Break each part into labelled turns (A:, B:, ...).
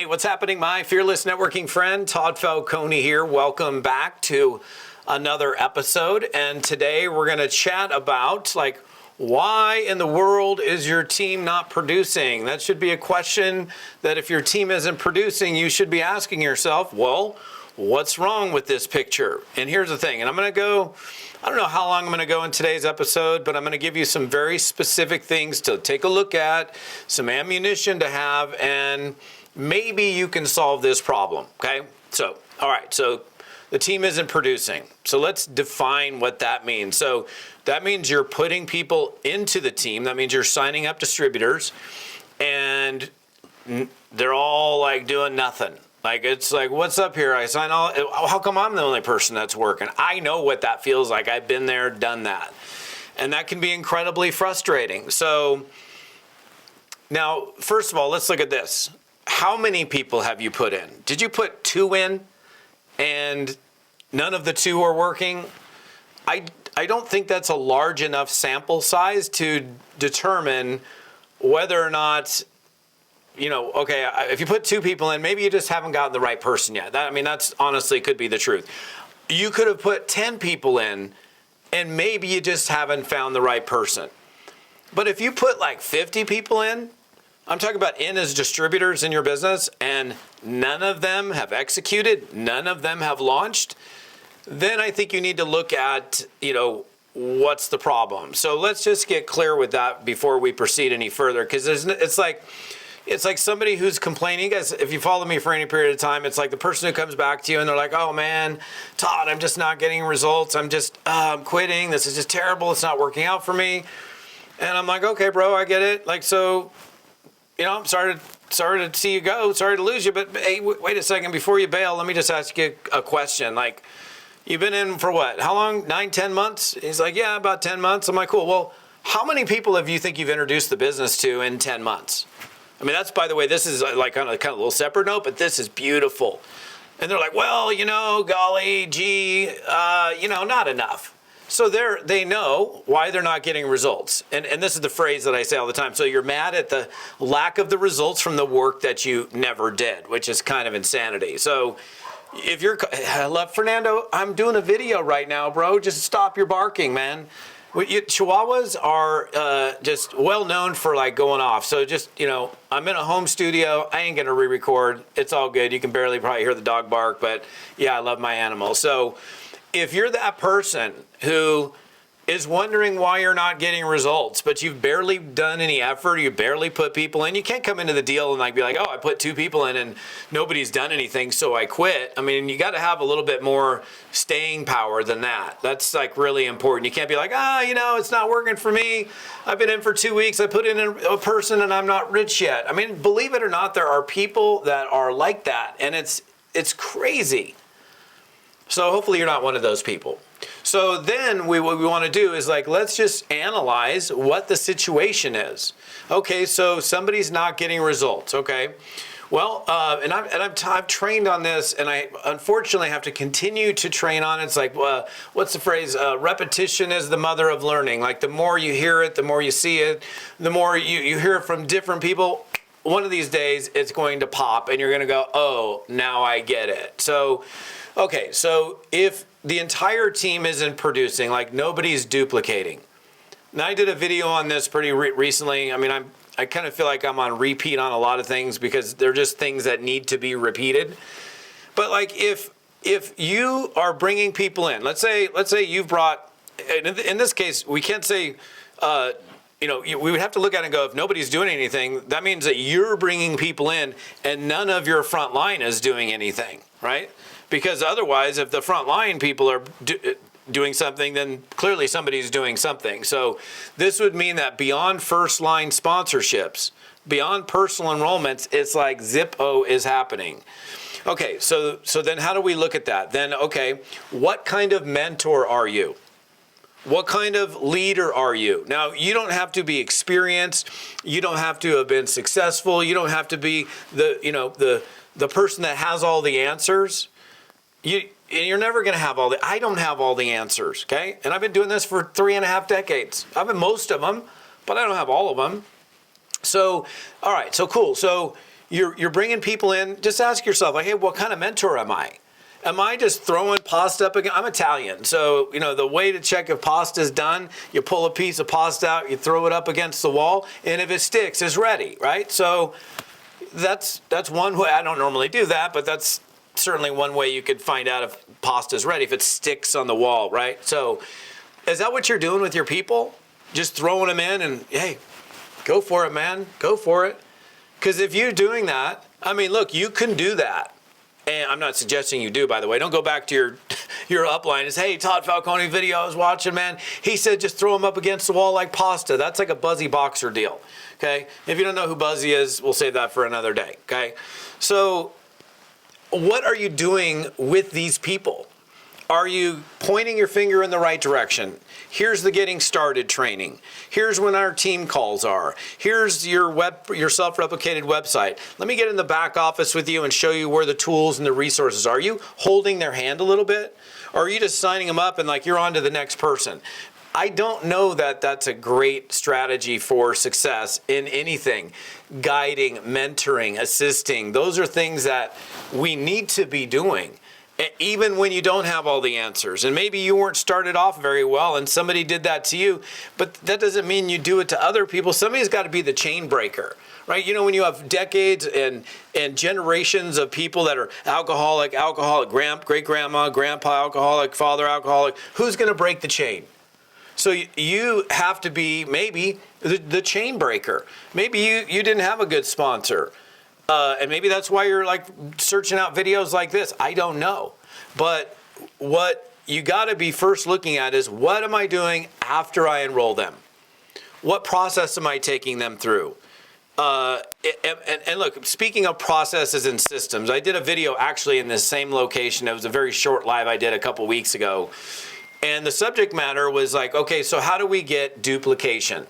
A: what's happening, my fearless networking friend? Todd Falcone here. Welcome back to another episode. And today we're going to chat about why in the world is your team not producing? That should be a question that if your team isn't producing, you should be asking yourself, well, what's wrong with this picture? And here's the thing, and I don't know how long I'm going to go in today's episode, but I'm going to give you some very specific things to take a look at, some ammunition to have, and maybe you can solve this problem, okay? So, all right, so the team isn't producing. So let's define what that means. So that means you're putting people into the team. That means you're signing up distributors, and they're all doing nothing. It's what's up here? I sign all. How come I'm the only person that's working? I know what that feels like. I've been there, done that. And that can be incredibly frustrating. So now, first of all, let's look at this. How many people have you put in? Did you put 2 in and none of the 2 are working? I don't think that's a large enough sample size to determine whether or not, okay, if you put 2 people in, maybe you just haven't gotten the right person yet. That's honestly could be the truth. You could have put 10 people in and maybe you just haven't found the right person. But if you put 50 people in, I'm talking about in as distributors in your business, and none of them have executed, none of them have launched, then I think you need to look at, what's the problem. So let's just get clear with that before we proceed any further, because it's like somebody who's complaining. You guys, if you follow me for any period of time, it's like the person who comes back to you and they're like, oh man, Todd, I'm just not getting results. I'm quitting. This is just terrible. It's not working out for me. And I'm like, okay, bro, I get it. I'm sorry to see you go. Sorry to lose you. But hey, wait a second. Before you bail, let me just ask you a question. You've been in for what? How long? 9, 10 months? He's like, yeah, about 10 months. I'm like, cool. Well, how many people have you think you've introduced the business to in 10 months? That's, by the way, this is kind of a little separate note, but this is beautiful. And they're like, well, golly, gee, not enough. So they know why they're not getting results. And this is the phrase that I say all the time. So you're mad at the lack of the results from the work that you never did, which is kind of insanity. So if I love Fernando, I'm doing a video right now, bro. Just stop your barking, man. Chihuahuas are just well known for going off. So just, I'm in a home studio. I ain't going to re-record. It's all good. You can barely probably hear the dog bark, but yeah, I love my animals. So if you're that person who is wondering why you're not getting results, but you've barely done any effort, you barely put people in, you can't come into the deal and be like, oh, I put 2 people in and nobody's done anything, so I quit. You got to have a little bit more staying power than that. That's really important. You can't be like, it's not working for me. I've been in for 2 weeks. I put in a person and I'm not rich yet. Believe it or not, there are people that are like that, and it's crazy. So hopefully you're not one of those people. So then what we want to do is let's just analyze what the situation is. Okay, so somebody's not getting results. Okay, well, and I've trained on this, and I unfortunately have to continue to train on it. It's what's the phrase? Repetition is the mother of learning. The more you hear it, the more you see it, the more you hear it from different people. One of these days, it's going to pop, and you're going to go, oh, now I get it. So, okay, so if the entire team isn't producing, nobody's duplicating. Now, I did a video on this pretty recently. I kind of feel like I'm on repeat on a lot of things because they're just things that need to be repeated. But if you are bringing people in, let's say you've brought, in this case, we can't say, we would have to look at it and go, if nobody's doing anything, that means that you're bringing people in and none of your front line is doing anything, right? Because otherwise, if the front line people are doing something, then clearly somebody's doing something. So this would mean that beyond first line sponsorships, beyond personal enrollments, it's like Zippo is happening. Okay, so then how do we look at that? Then, okay, what kind of mentor are you? What kind of leader are you? Now, you don't have to be experienced. You don't have to have been successful. You don't have to be the person that has all the answers. You're never going to have I don't have all the answers, okay? And I've been doing this for 3.5 decades. I've been most of them, but I don't have all of them. So, all right, so cool. So you're bringing people in, just ask yourself, like, hey, what kind of mentor am I? Am I just throwing pasta up again? I'm Italian, so the way to check if pasta is done, you pull a piece of pasta out, you throw it up against the wall, and if it sticks, it's ready, right? So that's one way. I don't normally do that, but that's certainly one way you could find out if pasta is ready, if it sticks on the wall, right? So is that what you're doing with your people? Just throwing them in and, hey, go for it, man, go for it. Because if you're doing that, I mean, look, you can do that. And I'm not suggesting you do, by the way. Don't go back to your upline and say, hey, Todd Falcone video I was watching, man. He said just throw him up against the wall like pasta. That's like a Buzzy Boxer deal, okay? If you don't know who Buzzy is, we'll save that for another day, okay? So what are you doing with these people? Are you pointing your finger in the right direction? Here's the getting started training. Here's when our team calls are. Here's your self-replicated website. Let me get in the back office with you and show you where the tools and the resources are. Are you holding their hand a little bit? Or are you just signing them up and like you're on to the next person? I don't know that that's a great strategy for success in anything. Guiding, mentoring, assisting, those are things that we need to be doing. Even when you don't have all the answers, and maybe you weren't started off very well and somebody did that to you, but that doesn't mean you do it to other people. Somebody's got to be the chain breaker, right? When you have decades and generations of people that are alcoholic, great grandma, grandpa alcoholic, father alcoholic, who's going to break the chain? So you have to be maybe the chain breaker. Maybe you didn't have a good sponsor. And maybe that's why you're like searching out videos like this. I don't know. But what you got to be first looking at is, what am I doing after I enroll them? What process am I taking them through? And look, speaking of processes and systems, I did a video actually in this same location. It was a very short live I did a couple weeks ago. And the subject matter was like, okay, so how do we get duplication?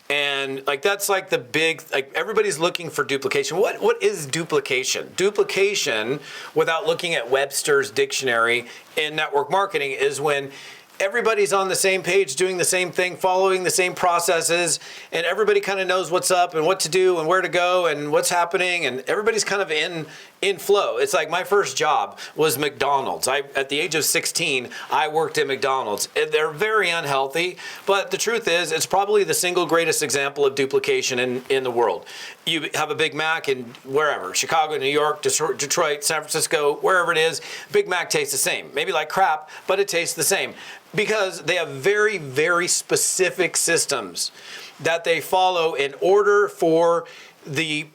A: And like that's like the big, like everybody's looking for duplication. What is duplication? Duplication, without looking at Webster's dictionary in network marketing, is when everybody's on the same page doing the same thing, following the same processes, and everybody kind of knows what's up and what to do and where to go and what's happening, and everybody's kind of in flow. It's like my first job was McDonald's. At the age of 16, I worked at McDonald's. They're very unhealthy, but the truth is it's probably the single greatest example of duplication in the world. You have a Big Mac in wherever, Chicago, New York, Detroit, San Francisco, wherever it is, Big Mac tastes the same. Maybe like crap, but it tastes the same because they have very, very specific systems that they follow in order for the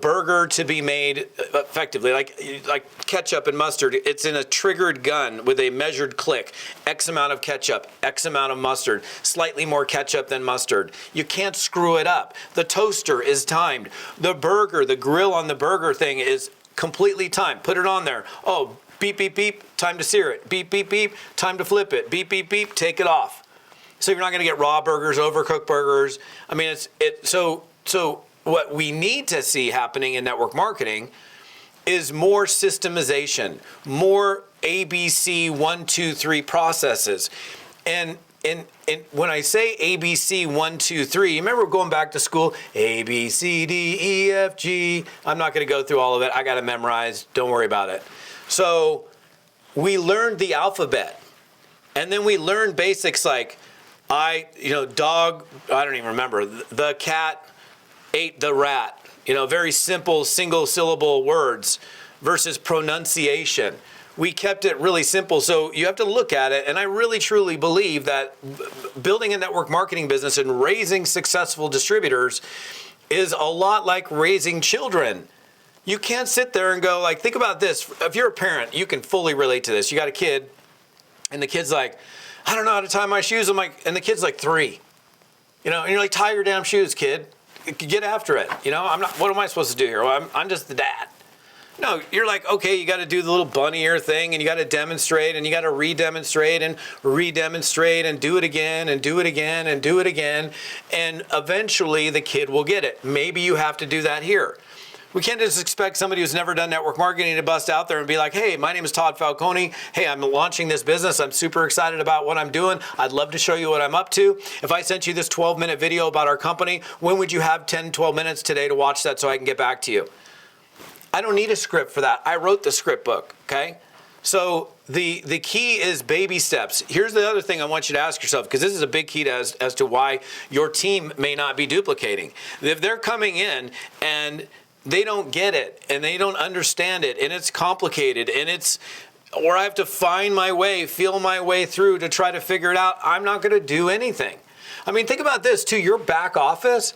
A: burger to be made effectively, like ketchup and mustard. It's in a triggered gun with a measured click. X amount of ketchup, X amount of mustard, slightly more ketchup than mustard. You can't screw it up. The toaster is timed. The grill on the burger thing is completely timed. Put it on there. Oh, beep, beep, beep, time to sear it. Beep, beep, beep, time to flip it. Beep, beep, beep, take it off. So you're not going to get raw burgers, overcooked burgers. I mean, so what we need to see happening in network marketing is more systemization, more ABC 1, 2, 3 processes. And when I say ABC 1, 2, 3, you remember going back to school, A, B, C, D, E, F, G. I'm not going to go through all of it. I got it memorized. Don't worry about it. So we learned the alphabet. And then we learned basics like dog, I don't even remember, the cat ate the rat, very simple single syllable words versus pronunciation. We kept it really simple. So you have to look at it. And I really truly believe that building a network marketing business and raising successful distributors is a lot like raising children. You can't sit there and go think about this. If you're a parent, you can fully relate to this. You got a kid and the kid's like, I don't know how to tie my shoes. And the kid's like 3, and you're like, tie your damn shoes, kid. Get after it. I'm not, what am I supposed to do here? Well, I'm just the dad. No, you're like, okay, you got to do the little bunny ear thing and you got to demonstrate and you got to redemonstrate and do it again and do it again and do it again. And eventually the kid will get it. Maybe you have to do that here. We can't just expect somebody who's never done network marketing to bust out there and be like, hey, my name is Todd Falcone. Hey, I'm launching this business. I'm super excited about what I'm doing. I'd love to show you what I'm up to. If I sent you this 12-minute video about our company, when would you have 10, 12 minutes today to watch that so I can get back to you? I don't need a script for that. I wrote the script book, okay? So the key is baby steps. Here's the other thing I want you to ask yourself, because this is a big key as to why your team may not be duplicating. If they're coming in and they don't get it and they don't understand it and it's complicated and or I have to find my way, feel my way through to try to figure it out, I'm not going to do anything. I mean, think about this too. Your back office,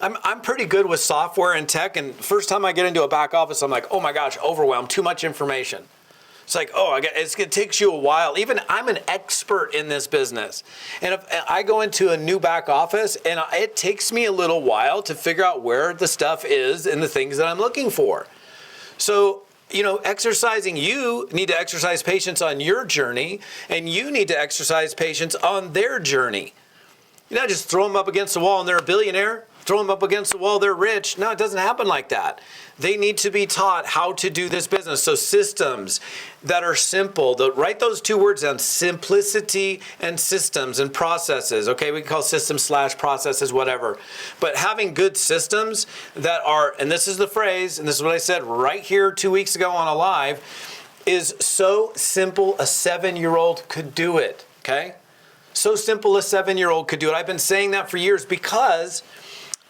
A: I'm pretty good with software and tech, and first time I get into a back office, I'm like, oh my gosh, overwhelmed, too much information. It's like, oh, it takes you a while. Even I'm an expert in this business. And if I go into a new back office and it takes me a little while to figure out where the stuff is and the things that I'm looking for. So, you need to exercise patience on your journey, and you need to exercise patience on their journey. You know, just throw them up against the wall and they're a billionaire. Throw them up against the wall, they're rich. No, it doesn't happen like that. They need to be taught how to do this business. So systems that are simple, write those two words down, simplicity and systems and processes. Okay, we can call systems / processes, whatever. But having good systems that are, and this is the phrase, and this is what I said right here 2 weeks ago on a live, is so simple a 7-year-old could do it, okay? So simple a 7-year-old could do it. I've been saying that for years because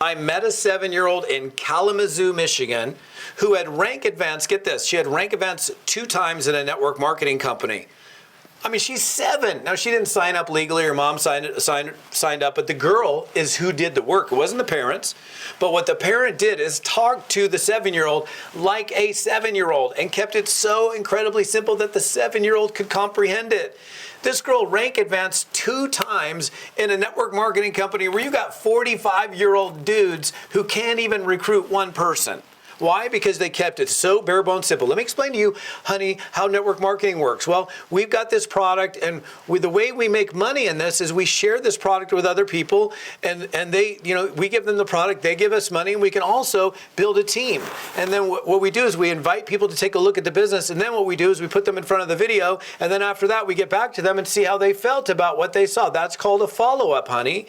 A: I met a 7-year-old in Kalamazoo, Michigan, who had rank advance. Get this, she had rank advance 2 times in a network marketing company. I mean, she's 7. Now, she didn't sign up legally. Her mom signed up, but the girl is who did the work. It wasn't the parents. But what the parent did is talk to the 7-year-old like a 7-year-old and kept it so incredibly simple that the 7-year-old could comprehend it. This girl rank advanced 2 times in a network marketing company where you got 45-year-old dudes who can't even recruit one person. Why? Because they kept it so bare bones simple. Let me explain to you, honey, how network marketing works. Well, we've got this product, and the way we make money in this is we share this product with other people, and they, we give them the product, they give us money, and we can also build a team. And then what we do is we invite people to take a look at the business, and then what we do is we put them in front of the video, and then after that we get back to them and see how they felt about what they saw. That's called a follow-up, honey.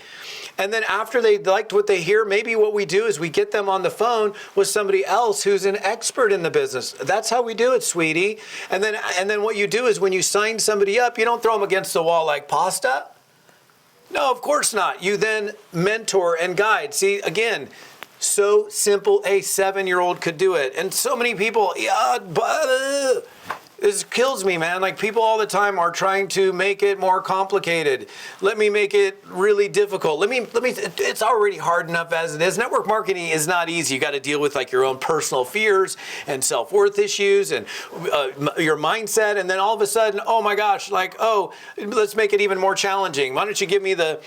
A: And then after they liked what they hear, maybe what we do is we get them on the phone with somebody else who's an expert in the business. That's how we do it, sweetie. And then what you do is when you sign somebody up, you don't throw them against the wall like pasta. No, of course not. You then mentor and guide. See, again, so simple a 7-year-old could do it. And so many people, this kills me, man. Like, people all the time are trying to make it more complicated. Let me make it really difficult. It's already hard enough as it is. Network marketing is not easy. You got to deal with like your own personal fears and self-worth issues and your mindset. And then all of a sudden, oh my gosh, let's make it even more challenging. Why don't you give me the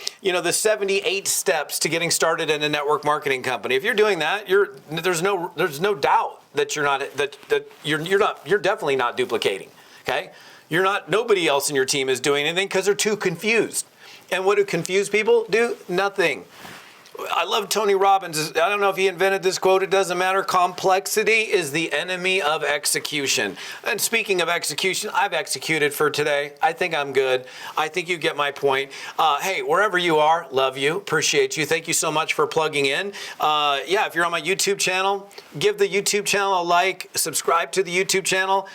A: 78 steps to getting started in a network marketing company? If you're doing that, there's no doubt that you're definitely not duplicating, okay? Nobody else in your team is doing anything because they're too confused. And what do confused people do? Nothing. I love Tony Robbins. I don't know if he invented this quote. It doesn't matter. Complexity is the enemy of execution. And speaking of execution, I've executed for today. I think I'm good. I think you get my point. Hey, wherever you are, love you, appreciate you. Thank you so much for plugging in. If you're on my YouTube channel, give the YouTube channel a like, subscribe to the YouTube channel.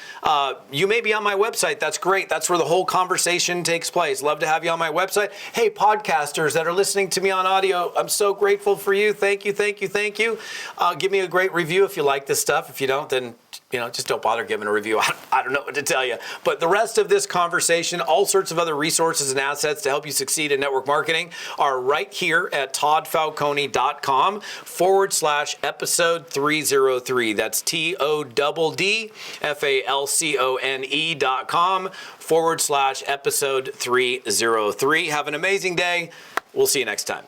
A: You may be on my website. That's great. That's where the whole conversation takes place. Love to have you on my website. Hey, podcasters that are listening to me on audio, I'm so grateful for you. Thank you. Give me a great review if you like this stuff. If you don't, then just don't bother giving a review. I don't know what to tell you. But the rest of this conversation, all sorts of other resources and assets to help you succeed in network marketing are right here at toddfalcone.com /episode 303. That's TODDFALCONE.com /episode 303. Have an amazing day. We'll see you next time.